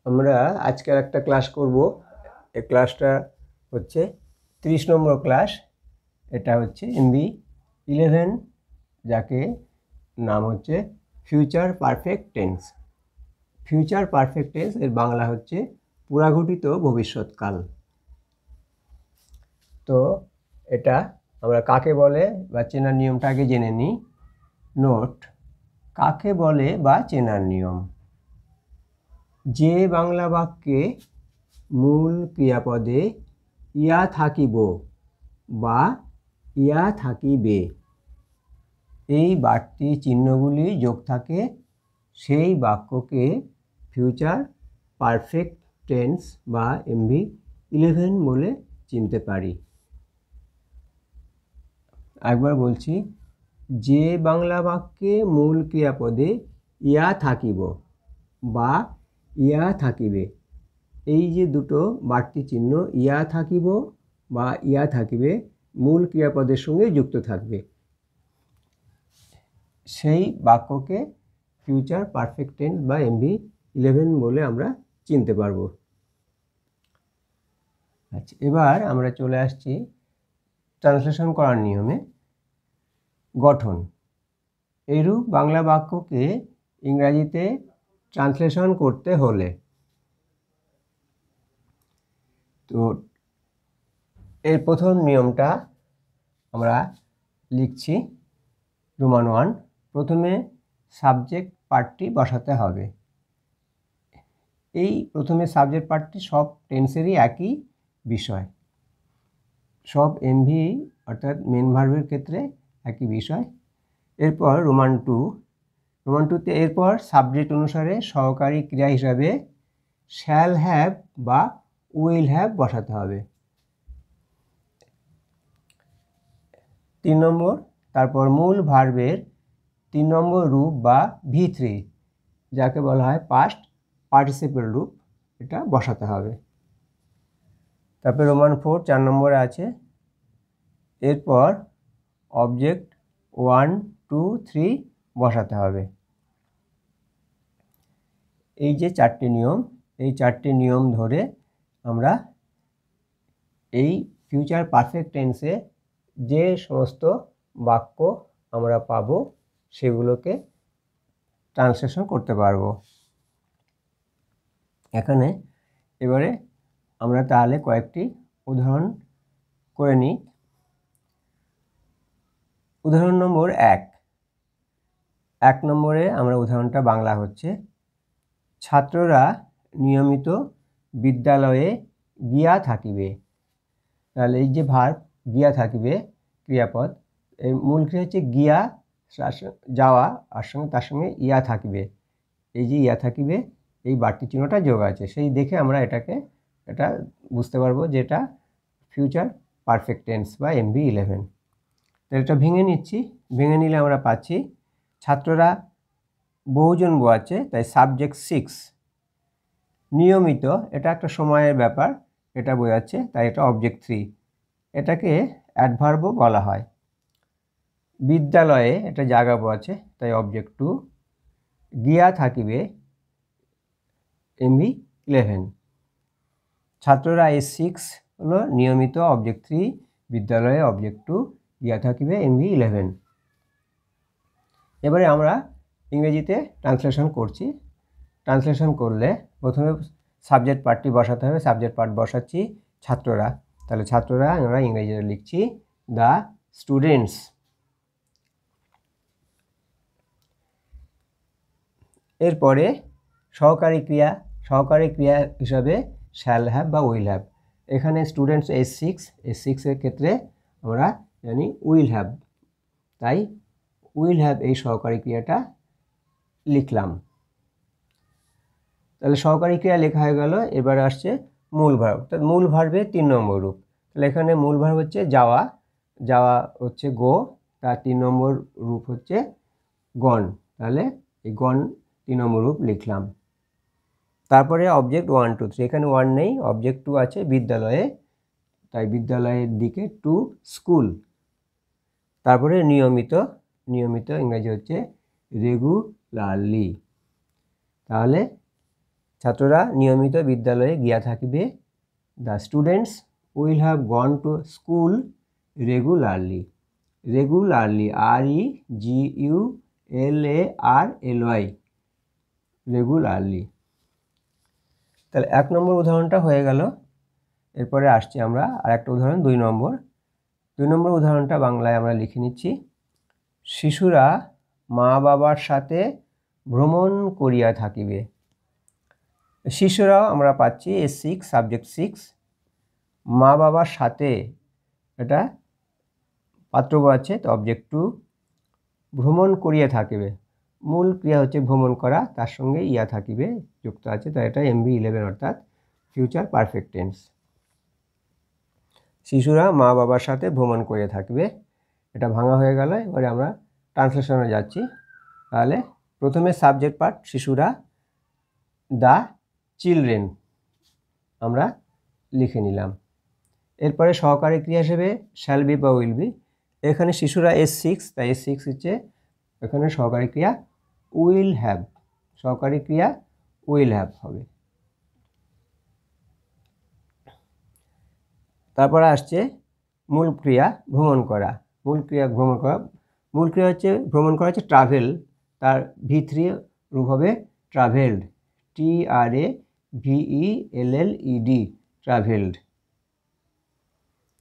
আমরা আজকের একটা ক্লাস করব। এই ক্লাসটা হচ্ছে 30 নম্বর ক্লাস। এটা হচ্ছে MB 11, যাকে নাম হচ্ছে future perfect tense. Future perfect tense এর বাংলা হচ্ছে পুরাঘটিত ভবিষ্যৎকাল। তো এটা আমরা কাকে বলে বা চেনার নিয়মটা আগে জেনে নিই। নোট: কাকে বলে বা চেনার নিয়ম। যে বাংলা বাক্যে মূল ক্রিয়াপদে ইয়া থাকিব বা ইয়া থাকিবে এই বাড়তি চিহ্নগুলি যোগ থাকে, সেই বাক্যকে ফিউচার পারফেক্ট টেন্স বা MB 11 বলে চিনতে পারি। একবার বলছি, যে বাংলা বাক্যে মূল ক্রিয়াপদে ইয়া থাকিব বা ইয়া থাকিবে, এই যে দুটো বাড়তি চিহ্ন ইয়া থাকিব বা ইয়া থাকিবে মূল ক্রিয়াপদের সঙ্গে যুক্ত থাকবে, সেই বাক্যকে ফিউচার পারফেক্ট টেন্স বা MB 11 বলে আমরা চিনতে পারব। আচ্ছা, এবার আমরা চলে আসছি ট্রান্সলেশন করার নিয়মে। গঠন: এরূপ বাংলা বাক্যকে ইংরাজিতে ট্রান্সলেশন করতে হলে, তো এর প্রথম নিয়মটা আমরা লিখছি রোমান 1। প্রথমে সাবজেক্ট পার্টটি বসাতে হবে। এই প্রথমে সাবজেক্ট পার্টটি সব টেন্সেরই একই বিষয়, সব MV অর্থাৎ মেন ভার্বের ক্ষেত্রে একই বিষয়। এরপর রোমান 2তে এরপর সাবজেক্ট অনুসারে সহকারী ক্রিয়া হিসাবে শ্যাল হ্যাভ বা উইল হ্যাভ বসাতে হবে। 3 নম্বর, তারপর মূল ভার্বের 3 নম্বর রূপ বা V3, যাকে বলা হয় পাস্ট পার্টিসিপেল রূপ, এটা বসাতে হবে। তারপর রোমান 4 4 নম্বরে আছে। এরপর অবজেক্ট 1 2 3 বসাতে হবে। এই যে 4টি নিয়ম, এই 4টি নিয়ম ধরে আমরা এই ফিউচার পারফেক্ট টেন্সে যে সমস্ত বাক্য আমরা পাবো সেগুলোকে ট্রান্সলেশন করতে পারবো। এখানে এবারে আমরা তাহলে কয়েকটি উদাহরণ করে নিই। উদাহরণ নম্বর 1 নম্বরে আমরা উদাহরণটা বাংলা হচ্ছে, ছাত্ররা নিয়মিত বিদ্যালয়ে গিয়া থাকিবে। তাহলে এই যে ভার্ব গিয়া থাকিবে ক্রিয়াপদ, এর মূল ক্রিয়া হচ্ছে গিয়া, যাওয়া, আর সঙ্গে তার সঙ্গে ইয়া থাকিবে। এই যে ইয়া থাকিবে এই বাড়তি চিহ্নটা যোগ আছে, সেই দেখে আমরা এটা বুঝতে পারবো যে এটা ফিউচার পারফেক্ট টেন্স বা MB 11। তো এটা ভেঙে নিচ্ছি। ভেঙে নিলে আমরা পাচ্ছি ছাত্ররা বহুজন বোঝাচ্ছে, তাই সাবজেক্ট 6। নিয়মিত, এটা একটা সময়ের ব্যাপার, এটা বোঝাচ্ছে, তাই এটা অবজেক্ট 3, এটাকে অ্যাডভার্বও বলা হয়। বিদ্যালয়ে, এটা জায়গা বোঝাচ্ছে, তাই অবজেক্ট 2। গিয়া থাকিবে MB 11। ছাত্ররা এই 6 হলো নিয়মিত অবজেক্ট 3, বিদ্যালয়ে অবজেক্ট 2, গিয়া থাকিবে MB 11। এবারে আমরা ইংরেজিতে ট্রান্সলেশন করছি। ট্রান্সলেশন করলে প্রথমে সাবজেক্ট পার্টটি বসাতে হবে। সাবজেক্ট পার্ট বসাচ্ছি ছাত্ররা, তাহলে ছাত্ররা আমরা ইংরেজিতে লিখছি দ্য স্টুডেন্টস। এরপরে সহকারী ক্রিয়া হিসাবে শ্যাল হ্যাভ বা উইল হ্যাভ। এখানে স্টুডেন্টস S6 এর ক্ষেত্রে আমরা জানি উইল হ্যাভ, তাই উইল হ্যাভ এই সহকারী ক্রিয়াটা লিখলাম। তাহলে সহকারী ক্রিয়া লেখা হয়ে গেল। এবার আসছে মূল ভার্ব, অর্থাৎ মূল ভার্বের 3 নম্বর রূপ। তাহলে এখানে মূল ভার্ব হচ্ছে যাওয়া, যাওয়া হচ্ছে গো, তার 3 নম্বর রূপ হচ্ছে গন, তাহলে এই গন 3 নম্বর রূপ লিখলাম। তারপরে অবজেক্ট 1 2 3, এখানে 1 নেই, অবজেক্ট 2 আছে বিদ্যালয়ে, তাই বিদ্যালয়ের দিকে টু স্কুল। তারপরে নিয়মিত ইংরেজি হচ্ছে রেগুলারলি, তাহলে ছাত্ররা নিয়মিত বিদ্যালয়ে গিয়া থাকিবে। The students will have gone to school regularly. Regularly, REGULARLY, regularly. তাহলে 1 নম্বর উদাহরণটা হয়ে গেল। এরপরে আসছি আমরা আরেকটা উদাহরণ 2 নম্বর। 2 নম্বর উদাহরণটা বাংলায় আমরা লিখে নিচ্ছি। শিশুরা মা বাবার সাথে ভ্রমণ করিয়া থাকিবে। শিশুরাও আমরা পাচ্ছি S6, সাবজেক্ট 6। মা বাবার সাথে, এটা পাত্রব আছে, তো অবজেক্ট 2। ভ্রমণ করিয়া থাকিবে, মূল ক্রিয়া হচ্ছে ভ্রমণ করা, তার সঙ্গে ইয়া থাকিবে যুক্ত আছে, তো এটা MB11 অর্থাৎ ফিউচার পারফেক্ট টেন্স। শিশুরা মা বাবার সাথে ভ্রমণ করিয়া থাকবে, এটা ভাঙা হয়ে গেল। এবারে আমরা ট্রান্সলেশনে যাচ্ছি। তাহলে প্রথমে সাবজেক্ট পার্ট শিশুরা, দ্য চিলড্রেন আমরা লিখে নিলাম। এরপরে সহকারী ক্রিয়া হিসেবে শ্যাল বি বা উইল বি। এখানে শিশুরা S6, তাই S6 হচ্ছে এখানে সহকারী ক্রিয়া উইল হ্যাভ, সহকারী ক্রিয়া উইল হ্যাভ হবে। তারপরে আসছে মূল ক্রিয়া ভ্রমণ করা। মূল ক্রিয়া ভ্রমণ করা, মূল ক্রিয়া হচ্ছে ভ্রমণ করা হচ্ছে ট্রাভেল, তার V3 রূপ হবে ট্রাভেলড, TRAVELLED, ট্রাভেলড।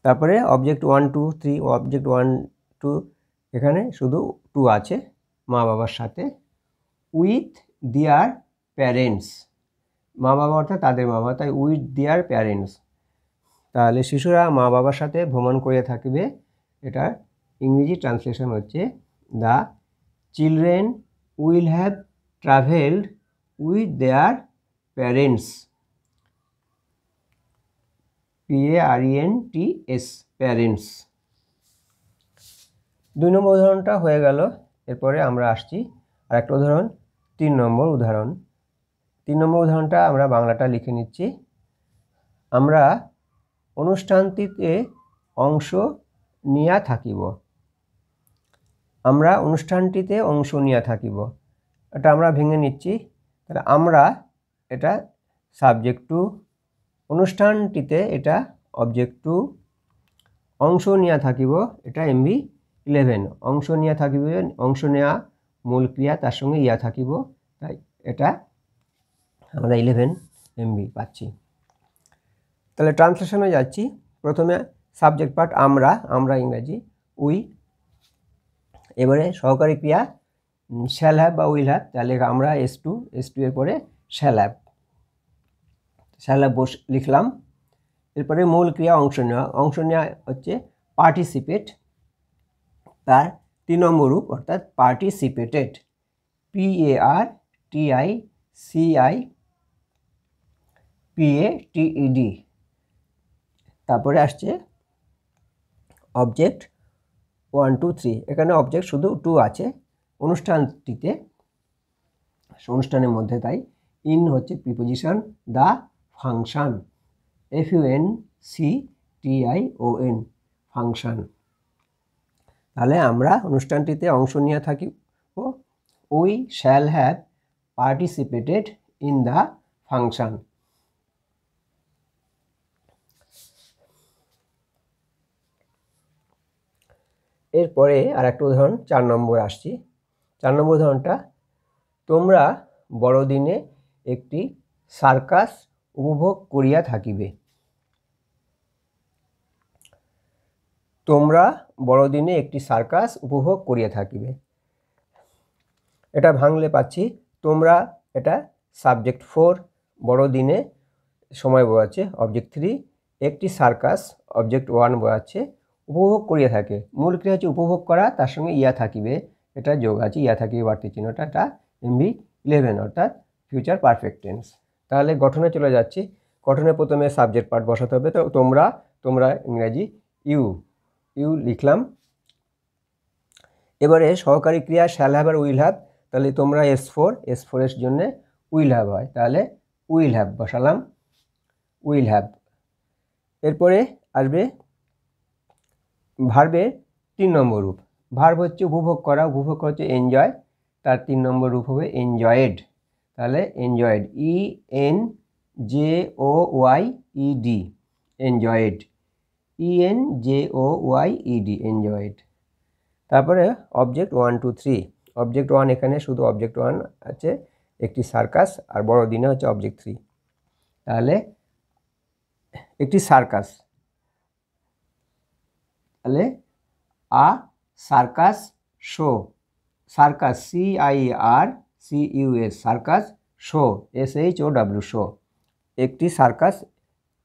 তারপরে অবজেক্ট 1, 2, 3, অবজেক্ট 1, 2 এখানে শুধু 2 আছে, মা বাবার সাথে। উইথ দেয়ার প্যারেন্টস, মা বাবা অর্থাৎ তাদের মা বাবা, তাই উইথ দেয়ার প্যারেন্টস। তাহলে শিশুরা মা বাবার সাথে ভ্রমণ করে থাকবে, এটার ইংরেজি ট্রান্সলেশন হচ্ছে the children will have travelled with their parents, PARENTS, parents. 2 নম্বর উদাহরণটা হয়ে গেল। এরপরে আমরা আসছি আর একটা উদাহরণ, 3 নম্বর উদাহরণ। 3 নম্বর উদাহরণটা আমরা বাংলাটা লিখে নিচ্ছি। আমরা অনুষ্ঠানটিতে অংশ নিয়া থাকিব। আমরা অনুষ্ঠানটিতে অংশ নিয়া থাকিব, এটা আমরা ভেঙে নিচ্ছি। তাহলে আমরা, এটা সাবজেক্ট 2, অনুষ্ঠানটিতে এটা অবজেক্ট 2, অংশ নিয়া থাকিব এটা MB11, অংশ নিয়া থাকিবে, অংশ নেওয়া মূল ক্রিয়া, তার সঙ্গে ইয়া থাকিব, তাই এটা আমরা 11 MB পাচ্ছি। তাহলে ট্রান্সলেশনে যাচ্ছি। প্রথমে সাবজেক্ট পার্ট আমরা, আমরা ইংরাজি উই। এবারে সহকারী ক্রিয়া শ্যাল হ্যাভ বা উইল হ্যাভ, তাহলে আমরা S2 এর পরে শ্যাল হ্যাভ, শ্যাল হ্যাভ লিখলাম। এরপরে মূল ক্রিয়া অংশ নেওয়া, অংশ নেওয়া হচ্ছে পার্টিসিপেট, তার 3 নম্বর রূপ অর্থাৎ পার্টিসিপেটেড, PARTICIPATED। তারপরে আসছে অবজেক্ট 1, 2, 3, এখানে অবজেক্ট শুধু 2 আছে অনুষ্ঠানটিতে, অনুষ্ঠানের মধ্যে, তাই ইন হচ্ছে preposition, the function, FUNCTION, function. তাহলে আমরা অনুষ্ঠানটিতে অংশ নিয়ে থাকি, we shall have participated in the function. এরপরে আর একটা উদাহরণ 4 নম্বর আসছি। 4 নম্বর উদাহরণটা, তোমরা বড়দিনে একটি সার্কাস উপভোগ করিয়া থাকিবে। তোমরা বড়দিনে একটি সার্কাস উপভোগ করিয়া থাকিবে, এটা ভাঙলে পাচ্ছি তোমরা, এটা সাবজেক্ট 4, বড়দিনে সময় বোঝাচ্ছে অবজেক্ট 3, একটি সার্কাস অবজেক্ট 1 বোঝাচ্ছে, উপভোগ করিয়া থাকে, মূল ক্রিয়া হচ্ছে উপভোগ করা, তার সঙ্গে ইয়া থাকিবে, এটা যোগ আছে, ইয়া থাকিবে বাড়তি চিহ্নটা, এটা MB11 অর্থাৎ ফিউচার পারফেক্ট টেন্স। তাহলে গঠনে চলে যাচ্ছি। গঠনে প্রথমে সাবজেক্ট পার্ট বসাতে হবে, তো তোমরা, তোমরা ইংরাজি ইউ লিখলাম। এবারে সহকারী ক্রিয়া শ্যাল হ্যাভ আর উইল হ্যাভ, তাহলে তোমরা S4 এর জন্য উইল হ্যাভ হয়, তাহলে উইল হ্যাভ বসালাম, উইল হ্যাভ। এরপরে আসবে ভার্বের 3 নম্বর রূপ। ভার্ব হচ্ছে উপভোগ করা, উপভোগ করা হচ্ছে এনজয়, তার 3 নম্বর রূপ হবে এনজয়েড, তাহলে enjoyed, ENJOYED, enjoyed, ENJOYED, enjoyed. তারপরে অবজেক্ট 1 2 3, অবজেক্ট 1 এখানে শুধু অবজেক্ট 1 আছে, একটি সার্কাস, আর বড়দিনে হচ্ছে অবজেক্ট 3। তাহলে একটি সার্কাস, তাহলে a circus show, circus CIRCUS, circus show SHOW, show, একটি সার্কাস,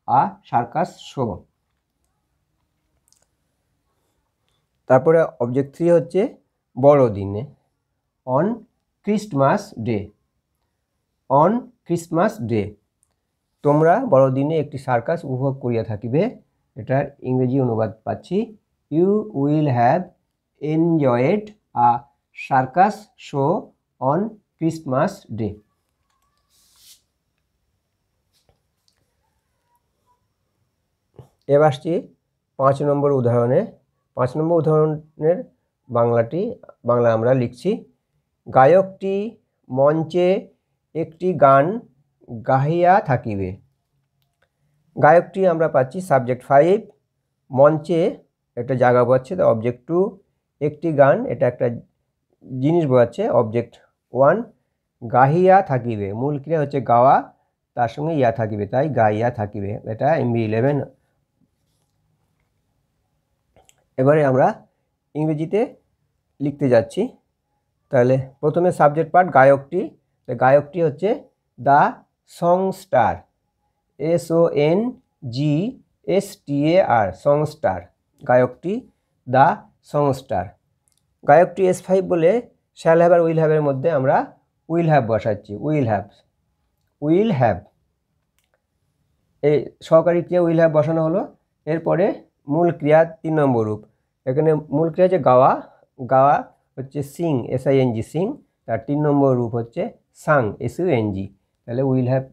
আ সার্কাস শো। তারপরে অবজেক্ট 3 হচ্ছে বড়দিনে, on Christmas Day, on Christmas Day, তোমরা বড়দিনে একটি সার্কাস উপভোগ করিয়া থাকিবে। এটার ইংরেজি অনুবাদ পাচ্ছি, you will have enjoyed a circus show on Christmas day. এবার আসছি 5 নম্বর উদাহরণে। 5 নম্বর উদাহরণের বাংলা আমরা লিখছি, গায়কটি মঞ্চে একটি গান গাহিয়া থাকিবে। গায়কটি আমরা পাচ্ছি সাবজেক্ট 5, মঞ্চে একটা জায়গা বোঝাচ্ছে তো অবজেক্ট 2, একটি গান এটা একটা জিনিস বোঝাচ্ছে অবজেক্ট 1, গাহিয়া থাকিবে মূল ক্রিয়া হচ্ছে গাওয়া, তার সঙ্গে ইয়া থাকিবে, তাই গাইয়া থাকিবে, এটা MB 11। এবারে আমরা ইংরেজিতে লিখতে যাচ্ছি। তাহলে প্রথমে সাবজেক্ট পার্ট গায়কটি, গায়কটি হচ্ছে দ্য সংস্টার, SONGSTAR, সংস্টার, গায়কটি দ্য সংস্টার। গায়কটি S5 বলে শ্যাল হ্যাভ আর উইল হ্যাভের মধ্যে আমরা উইল হ্যাভ বসাচ্ছি, উইল হ্যাভ, উইল হ্যাভ, এই সহকারী ক্রিয়া উইল হ্যাভ বসানো হলো। এরপরে মূল ক্রিয়া 3 নম্বর রূপ, এখানে মূল ক্রিয়া হচ্ছে গাওয়া, গাওয়া হচ্ছে সিং, SING, সিং, তার 3 নম্বর রূপ হচ্ছে সাং, SUNG, তাহলে উইল হ্যাভ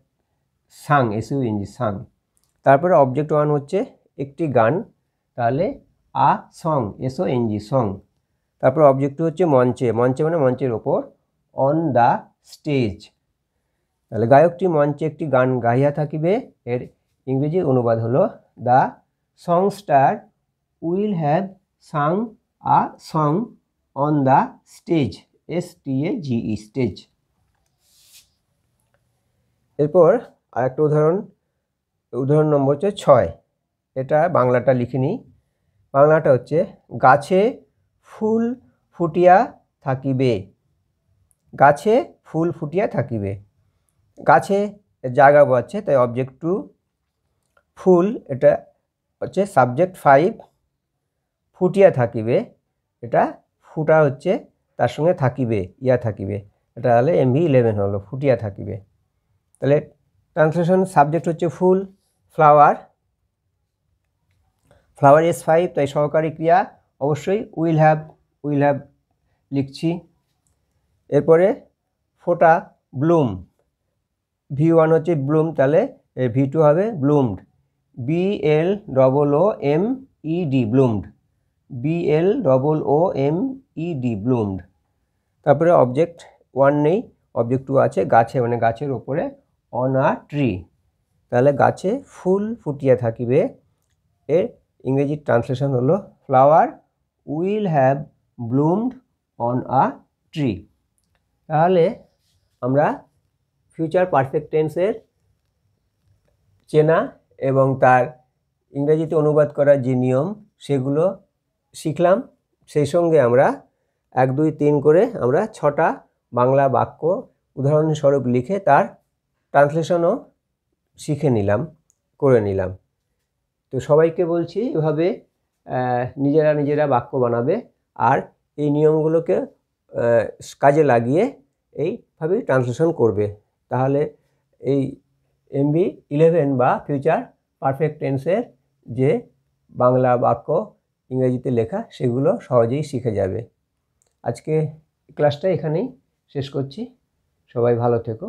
সাং, SUNG, সাং। তারপরে অবজেক্ট 1 হচ্ছে একটি গান, তাহলে আ সং, SONG, সং। তারপর অবজেক্ট 2 হচ্ছে মঞ্চে, মঞ্চে মানে মঞ্চের ওপর, অন দ্য স্টেজ, তাহলে গায়কটি মঞ্চে একটি গান গাইয়া থাকিবে, এর ইংরেজি অনুবাদ হলো the songster will have sung a song on the stage, STAGE, stage. এরপর আরেকটা উদাহরণ নম্বর হচ্ছে 6, এটা বাংলাটা লিখে নিই। বাংলাটা হচ্ছে গাছে ফুল ফুটিয়া থাকিবে, গাছে ফুল ফুটিয়া থাকিবে, গাছে জায়গা বোঝাচ্ছে তাই অবজেক্ট 2, ফুল এটা হচ্ছে সাবজেক্ট 5, ফুটিয়া থাকিবে এটা ফুটা হচ্ছে তার সঙ্গে থাকিবে, ইয়া থাকিবে, এটা তাহলে MB 11 হলো, ফুটিয়া থাকিবে। তাহলে ট্রান্সলেশন, সাবজেক্ট হচ্ছে ফুল, ফ্লাওয়ার, ফ্লাওয়ার S5, তাই সহকারী ক্রিয়া অবশ্যই উইল হ্যাভ, উইল হ্যাভ লিখছি। এরপরে ফোটা, ব্লুম, V1 হচ্ছে ব্লুম, তাহলে V2 হবে ব্লুমড, BLOOMED, ব্লুমড, BLOOMED, ব্লুমড। তারপরে অবজেক্ট 1 নেই, অবজেক্ট 2 আছে, গাছে মানে গাছের ওপরে, অন আ ট্রি, তাহলে গাছে ফুল ফুটিয়া থাকিবে, এর ইংরেজি ট্রান্সলেশন হলো flower will have bloomed on a tree. তাহলে আমরা ফিউচার পারফেক্ট টেন্সের চেনা এবং তার ইংরেজিতে অনুবাদ করার যে নিয়ম সেগুলো শিখলাম। সেই সঙ্গে আমরা 1 2 3 করে আমরা 6টা বাংলা বাক্য উদাহরণস্বরূপ লিখে তার ট্রান্সলেশনও শিখে নিলাম, করে নিলাম। তো সবাইকে বলছি এভাবে নিজেরা বাক্য বানাবে আর এই নিয়মগুলোকে কাজে লাগিয়ে এইভাবেই ট্রান্সলেশন করবে, তাহলে এই MB 11 বা ফিউচার পারফেক্ট টেন্সের যে বাংলা বাক্য ইংরেজিতে লেখা সেগুলো সহজেই শিখে যাবে। আজকে ক্লাসটা এখানেই শেষ করছি, সবাই ভালো থেকো।